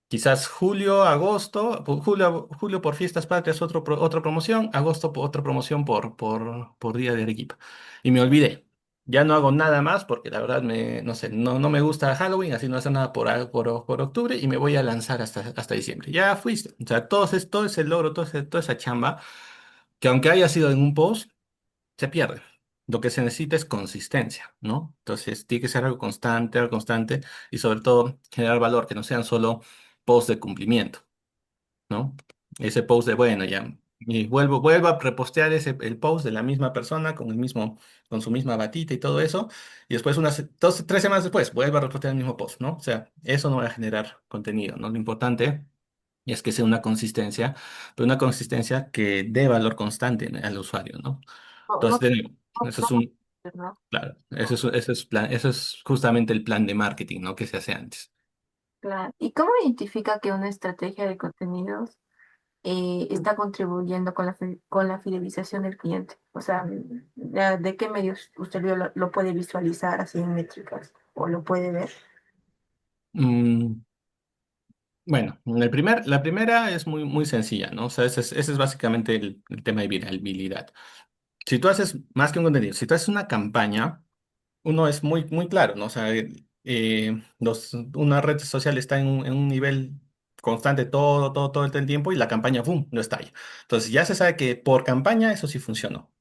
quizás julio, agosto, julio por Fiestas Patrias, otra promoción, agosto otra promoción por Día de Arequipa. Y me olvidé. Ya no hago nada más porque la verdad no sé, no me gusta Halloween, así no hacer nada por octubre y me voy a lanzar hasta diciembre. Ya fuiste. O sea, todo ese logro, toda esa chamba, que aunque haya sido en un post, se pierde. Lo que se necesita es consistencia, ¿no? Entonces, tiene que ser algo constante y sobre todo generar valor, que no sean solo posts de cumplimiento, ¿no? Ese post de, bueno, ya, y vuelvo a repostear el post de la misma persona con su misma batita y todo eso, y después tres semanas después, vuelvo a repostear el mismo post, ¿no? O sea, eso no va a generar contenido, ¿no? Lo importante es que sea una consistencia, pero una consistencia que dé valor constante al usuario, ¿no? No, Entonces, no, de nuevo, no, eso es no, un, ¿no? claro, eso es justamente el plan de marketing, ¿no? Que se hace antes. Claro. ¿Y cómo identifica que una estrategia de contenidos está contribuyendo con con la fidelización del cliente? O sea, ¿de qué medios usted lo puede visualizar así en métricas o lo puede ver? Mm, bueno, la primera es muy sencilla, ¿no? O sea, ese es básicamente el tema de viralidad. Si tú haces más que un contenido, si tú haces una campaña, uno es muy claro, ¿no? O sea, una red social está en un nivel constante todo el tiempo y la campaña, ¡pum!, no estalla. Entonces ya se sabe que por campaña eso sí funcionó.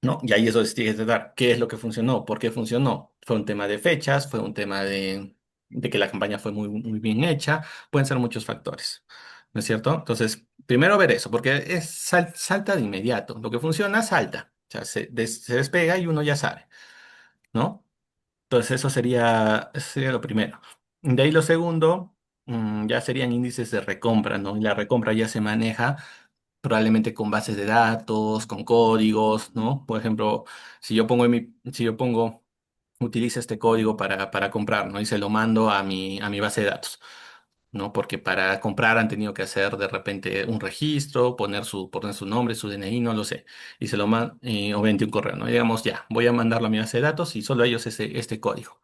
¿No? Y ahí eso les tienes que dar qué es lo que funcionó, por qué funcionó. Fue un tema de fechas, fue un tema de que la campaña fue muy bien hecha, pueden ser muchos factores, ¿no es cierto? Entonces, primero ver eso, porque salta de inmediato. Lo que funciona, salta. O sea, se despega y uno ya sabe, ¿no? Entonces, eso sería lo primero. De ahí lo segundo, ya serían índices de recompra, ¿no? Y la recompra ya se maneja probablemente con bases de datos, con códigos, ¿no? Por ejemplo, si yo pongo, utiliza este código para comprar, ¿no? Y se lo mando a mi base de datos, ¿no? Porque para comprar han tenido que hacer de repente un registro, poner su nombre, su DNI, no lo sé, y se lo mando, o 21 correo, ¿no? Y digamos, ya, voy a mandarlo a mi base de datos y solo a ellos este código.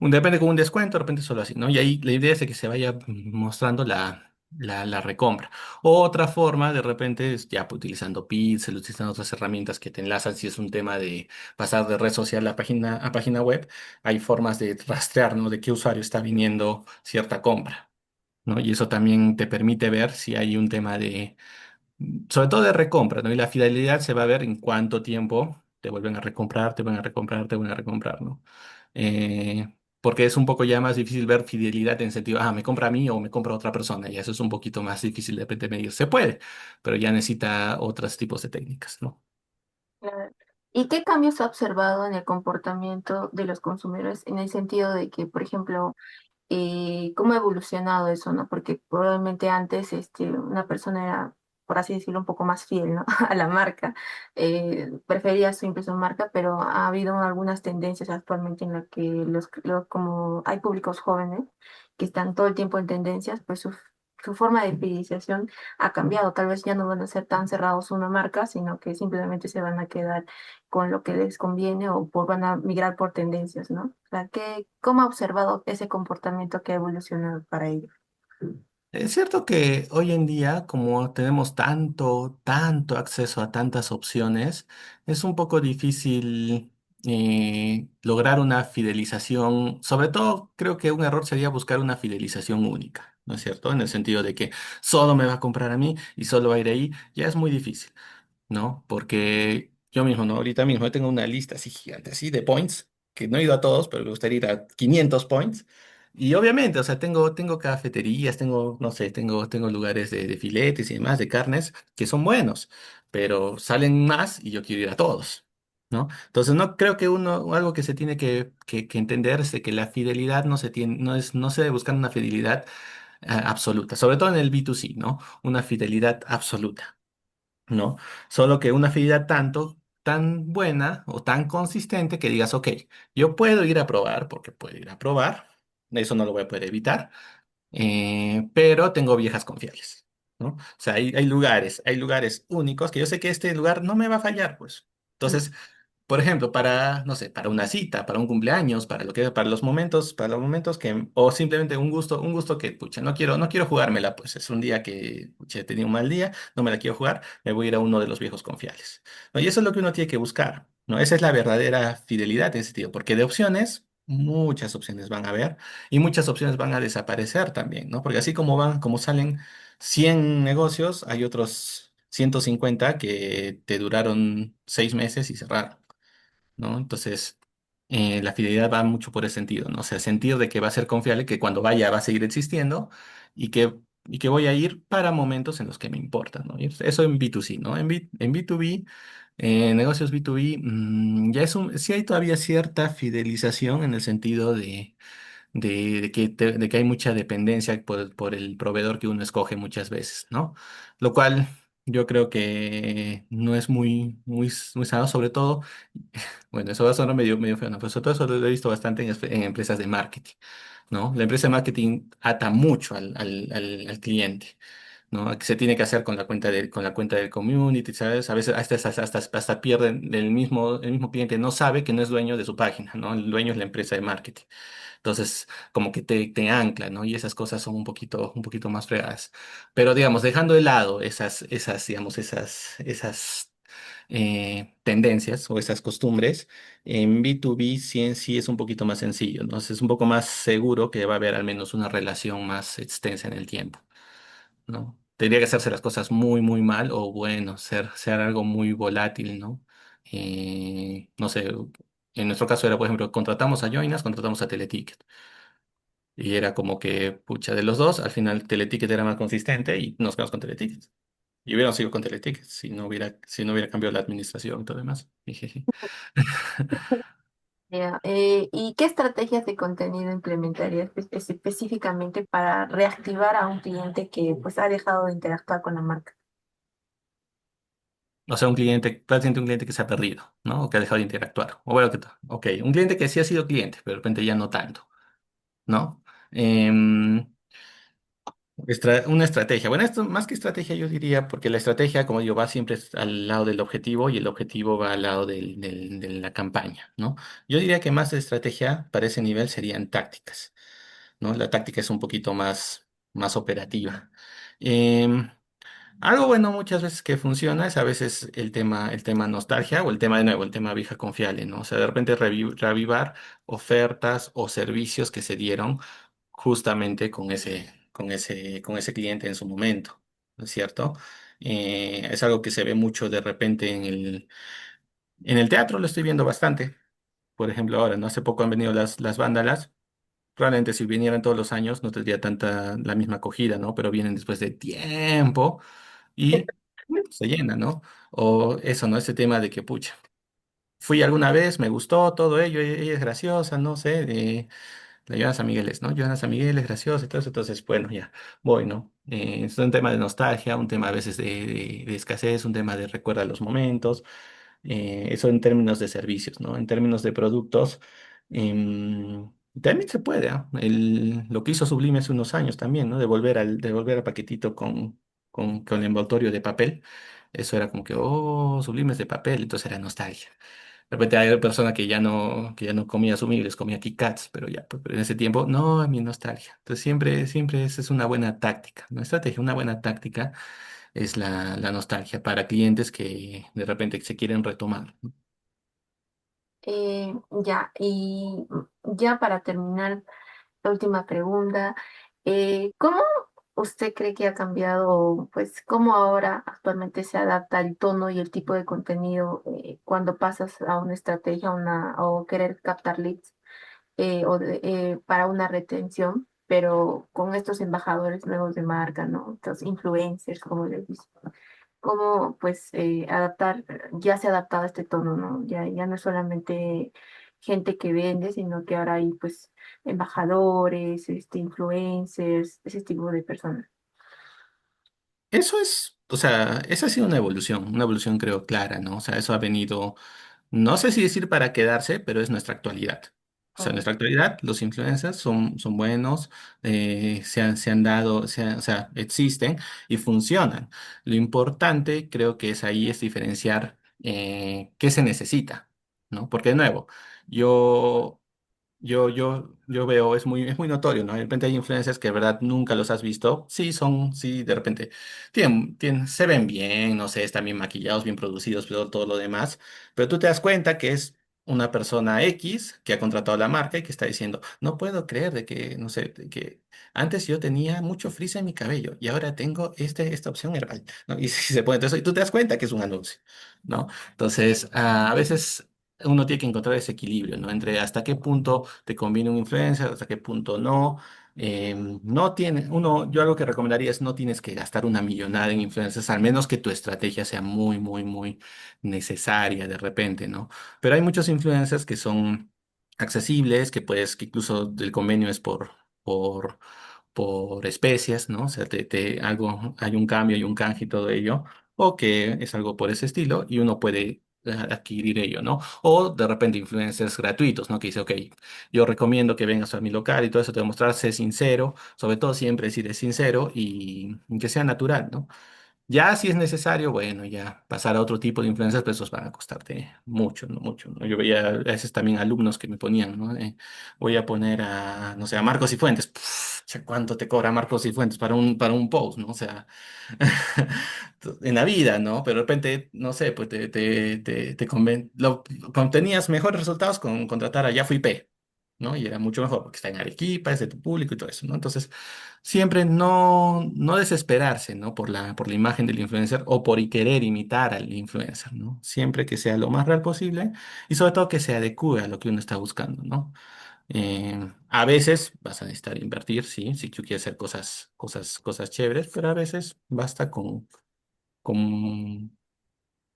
De repente con un descuento, de repente solo así, ¿no? Y ahí la idea es de que se vaya mostrando la recompra. Otra forma, de repente, es ya pues, utilizando Pixel, utilizando otras herramientas que te enlazan. Si es un tema de pasar de red social a página web, hay formas de rastrear, ¿no? De qué usuario está viniendo cierta compra, ¿no? Y eso también te permite ver si hay un tema sobre todo de recompra, ¿no? Y la fidelidad se va a ver en cuánto tiempo te vuelven a recomprar, te van a recomprar, te van a recomprar, ¿no? Porque es un poco ya más difícil ver fidelidad en sentido, me compra a mí o me compra a otra persona, y eso es un poquito más difícil de repente medir. Se puede, pero ya necesita otros tipos de técnicas, ¿no? Claro. ¿Y qué cambios ha observado en el comportamiento de los consumidores en el sentido de que, por ejemplo, cómo ha evolucionado eso, ¿no? Porque probablemente antes una persona era, por así decirlo, un poco más fiel, ¿no? A la marca, prefería su impresión marca, pero ha habido algunas tendencias actualmente en las que como hay públicos jóvenes que están todo el tiempo en tendencias, pues su forma de fidelización ha cambiado. Tal vez ya no van a ser tan cerrados a una marca, sino que simplemente se van a quedar con lo que les conviene o van a migrar por tendencias, ¿no? O sea, ¿cómo ha observado ese comportamiento que ha evolucionado para ellos? Es cierto que hoy en día, como tenemos tanto acceso a tantas opciones, es un poco difícil lograr una fidelización. Sobre todo, creo que un error sería buscar una fidelización única, ¿no es cierto? En el sentido de que solo me va a comprar a mí y solo va a ir ahí, ya es muy difícil, ¿no? Porque yo mismo, ¿no? Ahorita mismo tengo una lista así gigante, así de points, que no he ido a todos, pero me gustaría ir a 500 points. Y obviamente, o sea, tengo cafeterías, tengo, no sé, tengo lugares de filetes y demás, de carnes, que son buenos, pero salen más y yo quiero ir a todos, ¿no? Entonces, no creo que algo que se tiene que entender es de que la fidelidad no se tiene, no se debe buscar una fidelidad absoluta, sobre todo en el B2C, ¿no? Una fidelidad absoluta. ¿No? Solo que una fidelidad tan buena o tan consistente que digas, ok, yo puedo ir a probar, porque puedo ir a probar, eso no lo voy a poder evitar, pero tengo viejas confiables, ¿no? O sea, hay lugares únicos que yo sé que este lugar no me va a fallar, pues. Entonces, por ejemplo, para, no sé, para una cita, para un cumpleaños, para los momentos que, o simplemente un gusto que, pucha, no quiero jugármela, pues es un día que, pucha, he tenido un mal día, no me la quiero jugar, me voy a ir a uno de los viejos confiables, ¿no? Y eso es lo que uno tiene que buscar, ¿no? Esa es la verdadera fidelidad en ese sentido, porque de opciones, muchas opciones van a haber y muchas opciones van a desaparecer también, ¿no? Porque así como salen 100 negocios, hay otros 150 que te duraron 6 meses y cerraron. ¿No? Entonces, la fidelidad va mucho por ese sentido, ¿no? O sea, sentir de que va a ser confiable, que cuando vaya va a seguir existiendo y que voy a ir para momentos en los que me importan, ¿no? Y eso en B2C, ¿no? En B2B, negocios B2B, ya sí hay todavía cierta fidelización en el sentido de que hay mucha dependencia por el proveedor que uno escoge muchas veces, ¿no? Lo cual yo creo que no es muy sano, sobre todo, bueno, eso va a sonar medio feo, ¿no? Pero sobre todo eso lo he visto bastante en empresas de marketing, ¿no? La empresa de marketing ata mucho al cliente. ¿No? Que se tiene que hacer con la cuenta del community, ¿sabes? A veces hasta pierden el mismo cliente, no sabe que no es dueño de su página, ¿no? El dueño es la empresa de marketing. Entonces, como que te ancla, ¿no? Y esas cosas son un poquito más fregadas. Pero, digamos, dejando de lado digamos, esas tendencias o esas costumbres, en B2B sí en sí es un poquito más sencillo, ¿no? Es un poco más seguro que va a haber al menos una relación más extensa en el tiempo, ¿no? Tendría que hacerse las cosas muy, muy mal o bueno, ser algo muy volátil, ¿no? No sé, en nuestro caso era, por ejemplo, contratamos a Joinas, contratamos a Teleticket. Y era como que, pucha, de los dos, al final Teleticket era más consistente y nos quedamos con Teleticket. Y hubiéramos seguido con Teleticket si no hubiera cambiado la administración y todo demás. Jejeje. Ya, ¿y qué estrategias de contenido implementarías específicamente para reactivar a un cliente que pues ha dejado de interactuar con la marca? O sea, prácticamente un cliente que se ha perdido, ¿no? O que ha dejado de interactuar. O bueno, ok, un cliente que sí ha sido cliente, pero de repente ya no tanto, ¿no? Em, una estrategia. Bueno, esto más que estrategia yo diría, porque la estrategia, como digo, va siempre al lado del objetivo y el objetivo va al lado de la campaña, ¿no? Yo diría que más de estrategia para ese nivel serían tácticas, ¿no? La táctica es un poquito más operativa. Em, Algo bueno muchas veces que funciona es a veces el tema nostalgia o el tema de nuevo, el tema vieja confiable, ¿no? O sea, de repente reavivar ofertas o servicios que se dieron justamente con ese cliente en su momento, ¿no es cierto? Es algo que se ve mucho de repente en el teatro, lo estoy viendo bastante. Por ejemplo, ahora, ¿no? Hace poco han venido las vándalas. Probablemente si vinieran todos los años no tendría tanta la misma acogida, ¿no? Pero vienen después de tiempo y se llena, ¿no? O eso, ¿no? Ese tema de que, pucha, fui alguna vez, me gustó todo ello, ella es graciosa, no sé, la Joana San Miguel ¿no? Joana San Miguel es graciosa y todo eso, entonces, bueno, ya, voy, ¿no? Es un tema de nostalgia, un tema a veces de escasez, un tema de recuerda los momentos, eso en términos de servicios, ¿no? En términos de productos, también se puede, ¿ah? Lo que hizo Sublime hace unos años también, ¿no? De volver al paquetito con envoltorio de papel. Eso era como que, oh, Sublime es de papel, entonces era nostalgia. De repente hay persona que ya no comía Sublime, comía Kit Kats, pero ya, pues, pero en ese tiempo, no, mi nostalgia. Entonces siempre esa es una buena táctica, una estrategia, una buena táctica es la nostalgia para clientes que de repente se quieren retomar, ¿no? Ya, y ya para terminar, la última pregunta, ¿cómo usted cree que ha cambiado, pues, cómo ahora actualmente se adapta el tono y el tipo de contenido cuando pasas a una estrategia o querer captar leads? para una retención, pero con estos embajadores nuevos de marca, ¿no? Estos influencers, como les dicen. Cómo pues adaptar, ya se ha adaptado a este tono, ¿no? Ya no es solamente gente que vende, sino que ahora hay pues embajadores, influencers, ese tipo de personas. Eso es, o sea, esa ha sido una evolución creo clara, ¿no? O sea, eso ha venido, no sé si decir para quedarse, pero es nuestra actualidad. O sea, en Mm. nuestra actualidad los influencers son buenos, se han dado, o sea, existen y funcionan. Lo importante creo que es ahí es diferenciar qué se necesita, ¿no? Porque de nuevo, yo yo veo, es muy notorio, ¿no? De repente hay influencers que de verdad nunca los has visto. Sí, sí, de repente se ven bien, no sé, están bien maquillados, bien producidos, pero todo lo demás. Pero tú te das cuenta que es una persona X que ha contratado la marca y que está diciendo, no puedo creer de que, no sé, de que antes yo tenía mucho frizz en mi cabello y ahora tengo esta opción herbal, ¿no? Y si se pone todo eso y tú te das cuenta que es un anuncio, ¿no? Entonces, a veces uno tiene que encontrar ese equilibrio, ¿no? Entre hasta qué punto te conviene un influencer, hasta qué punto no. No tiene, yo algo que recomendaría es no tienes que gastar una millonada en influencers, al menos que tu estrategia sea muy, muy, muy necesaria de repente, ¿no? Pero hay muchos influencers que son accesibles, que incluso el convenio es por, por especies, ¿no? O sea, hay un cambio, hay un canje y todo ello, o que es algo por ese estilo y uno puede adquirir ello, ¿no? O de repente influencers gratuitos, ¿no? Que dice, ok, yo recomiendo que vengas a mi local y todo eso, te voy a mostrar, sé sincero, sobre todo siempre si eres sincero y que sea natural, ¿no? Ya si es necesario, bueno, ya pasar a otro tipo de influencers, pues esos van a costarte mucho, ¿no? Mucho, ¿no? Yo veía a veces también alumnos que me ponían, ¿no? Voy a poner a, no sé, a Marcos y Fuentes. Pff, che, ¿cuánto te cobra Marcos y Fuentes para un post, ¿no? O sea, en la vida, ¿no? Pero de repente, no sé, pues tenías mejores resultados con contratar a Yafo IP, ¿no? Y era mucho mejor porque está en Arequipa, es de tu público y todo eso, ¿no? Entonces, siempre no desesperarse, ¿no? Por la imagen del influencer o por querer imitar al influencer, ¿no? Siempre que sea lo más real posible y sobre todo que se adecue a lo que uno está buscando, ¿no? A veces vas a necesitar invertir, sí, si tú quieres hacer cosas chéveres, pero a veces basta con, con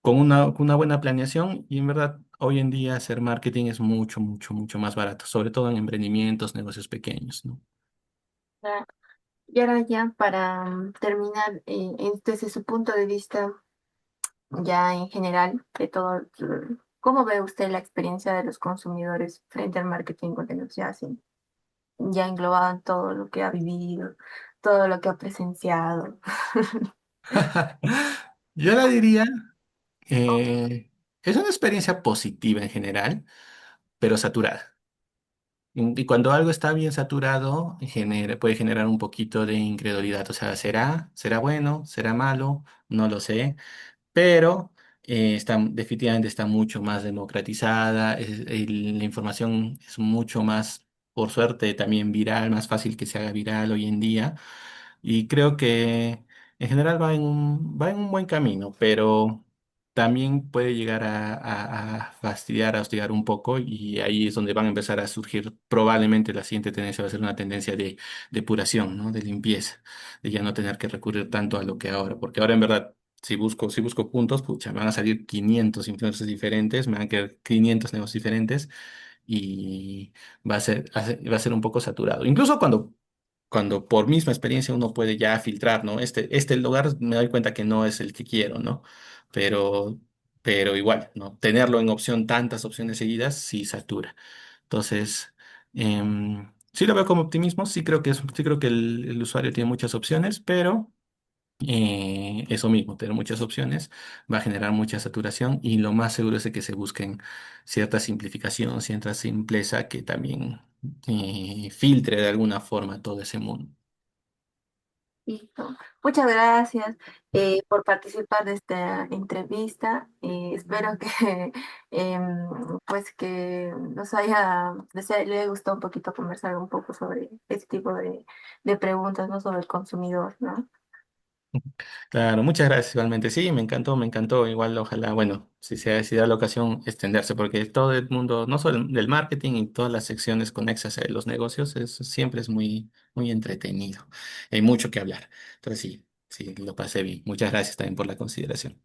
una buena planeación y en verdad hoy en día hacer marketing es mucho, mucho, mucho más barato, sobre todo en emprendimientos, negocios pequeños, ¿no? Ah, y ahora ya para terminar, desde su punto de vista, ya en general, de todo, ¿cómo ve usted la experiencia de los consumidores frente al marketing contenido? Ya, así, ya englobado en todo lo que ha vivido, todo lo que ha presenciado. Yo la diría, es una experiencia positiva en general, pero saturada. Y cuando algo está bien saturado, puede generar un poquito de incredulidad. O sea, ¿será bueno? ¿Será malo? No lo sé. Pero definitivamente está mucho más democratizada. La información es mucho más, por suerte, también viral, más fácil que se haga viral hoy en día. Y creo que en general va en un buen camino, pero también puede llegar a fastidiar, a hostigar un poco y ahí es donde van a empezar a surgir, probablemente la siguiente tendencia va a ser una tendencia de depuración, ¿no? De limpieza, de ya no tener que recurrir tanto a lo que ahora, porque ahora en verdad, si busco puntos, pucha, me van a salir 500 influencers diferentes, me van a quedar 500 negocios diferentes y va a ser un poco saturado. Incluso cuando por misma experiencia uno puede ya filtrar, ¿no? Este lugar me doy cuenta que no es el que quiero, ¿no? Pero, pero igual, ¿no? Tenerlo en opción, tantas opciones seguidas, sí satura. Entonces, sí lo veo como optimismo, sí creo que el usuario tiene muchas opciones, pero eso mismo, tener muchas opciones va a generar mucha saturación y lo más seguro es de que se busquen cierta simplificación, cierta simpleza que también filtre de alguna forma todo ese mundo. Listo. Muchas gracias por participar de esta entrevista. Espero que pues que le haya gustado un poquito conversar un poco sobre este tipo de preguntas, ¿no? Sobre el consumidor, ¿no? Claro, muchas gracias igualmente. Sí, me encantó, me encantó. Igual, ojalá, bueno, si da la ocasión, extenderse, porque todo el mundo, no solo del marketing y todas las secciones conexas a los negocios, siempre es muy, muy entretenido. Hay mucho que hablar. Entonces, sí, sí, lo pasé bien. Muchas gracias también por la consideración.